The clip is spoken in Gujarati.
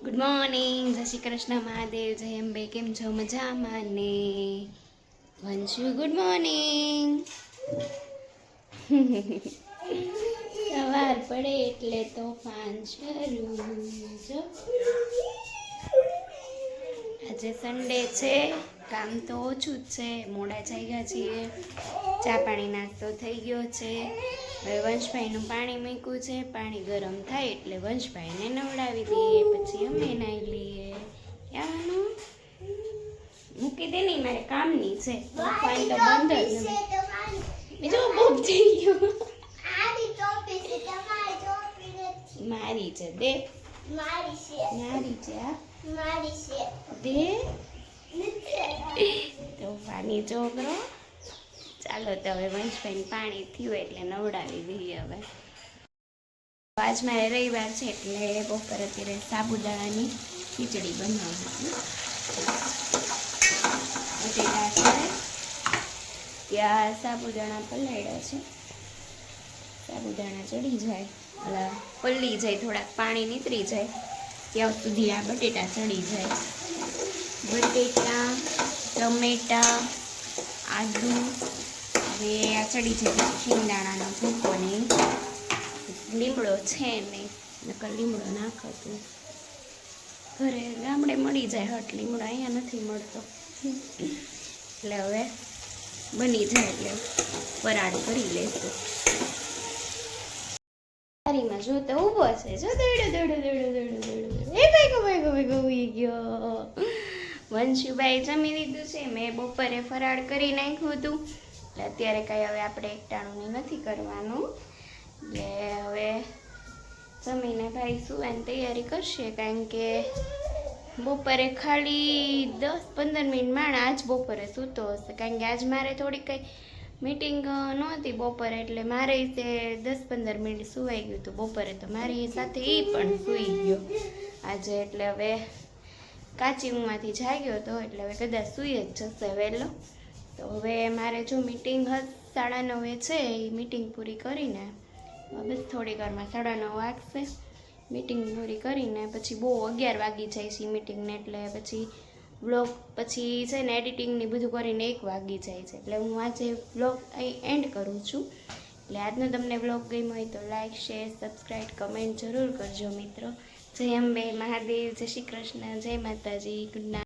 ગુડ મોર્નિંગ, જય શ્રી કૃષ્ણ મહાદેવ, જય અંબે. કેમ છો? મજામાં ને? Vanshu good morning. સવાર પડે એટલે તોફાન શરૂ. જો આજે સન્ડે છે, કામ તો ઓછું જ છે, મોડા જાગ્યા છીએ, ચા પાણી નાસ્તો થઈ ગયો છે. હવે વંશભાઈનું પાણી મૂક્યું છે, પાણી ગરમ થાય એટલે વંશભાઈને નવડાવી દઈએ, પછી અમે નાહી લઈએ. યાનું મૂકી દે નહીં, મારે કામની છે, તોફાન તો બંધ જ નથી. બીજું બહુ થઈ ગયું. મારી છે દે, મારી છે આ દે તોફાની છોકરો. ચાલો તો હવે વંશભાઈ પાણી થયું એટલે નવડાવી દઈએ. હવે આજ મારે રવિવાર છે એટલે બપોર અત્યારે સાબુદાણાની ખીચડી બનાવું છું. બટેટા છે ત્યાં સાબુદાણા પલાળ્યા છે, સાબુદાણા ચડી જાય એટલે પલળી જાય, થોડાક પાણી નીતરી જાય ત્યાં સુધી આ બટેટા ચડી જાય. બટેટા, ટમેટા, આદુ, હવે આ ચડી જાય પછી શિંગદાણાનો ભૂકો ને લીમડો છે નહીં, નકર લીમડો નાખતું ઘરે ગામડે મળી જાય હટ લીમડો, અહીંયા નથી મળતો. એટલે હવે બની જાય એટલે ફરાળ કરી લેશું. થાળીમાં જો તો ઊભો છે, જો દોડો દોડો દોડો દોડો દોડો. એ ભાઈ ગયો. વંશુભાઈ જમી લીધું છે, મેં બપોરે ફરાળ કરી નાખ્યું હતું એટલે અત્યારે કાંઈ હવે આપણે એકટાણું નથી કરવાનું. એટલે હવે જમીને ભાઈ સુવાની તૈયારી કરશે, કારણ કે બપોરે ખાલી 10-15 મિનિટ માંડ આજ બપોરે સૂતો હશે, કારણ કે આજ મારે થોડી કંઈ મીટિંગ નહોતી બપોરે, એટલે મારે તે 10-15 મિનિટ સુવાઈ ગયું હતું બપોરે, તો મારી સાથે એ પણ સૂઈ ગયો આજે. એટલે હવે કાચી ઊંઘમાંથી જાગ્યો હતો એટલે હવે કદાચ સૂઈ જ જશે વહેલો. તો હવે મારે જો મીટિંગ 9:30 છે, એ મીટિંગ પૂરી કરીને બસ થોડી વારમાં 9:30 વાગશે. મીટિંગ પૂરી કરીને પછી બહુ 11 વાગી જાય છે મીટિંગને, એટલે પછી વ્લોગ પછી છે ને એડિટિંગની બધું કરીને 1 વાગી જાય છે. એટલે હું આજે વ્લોગ અહીં એન્ડ કરું છું. એટલે આજનો તમને વ્લોગ ગમ્યો હોય તો લાઈક, શેર, સબસ્ક્રાઈબ, કમેન્ટ જરૂર કરજો મિત્રો. જય અંબે મહાદેવ, જય શ્રી કૃષ્ણ, જય માતાજી, ગુડ નાઇટ.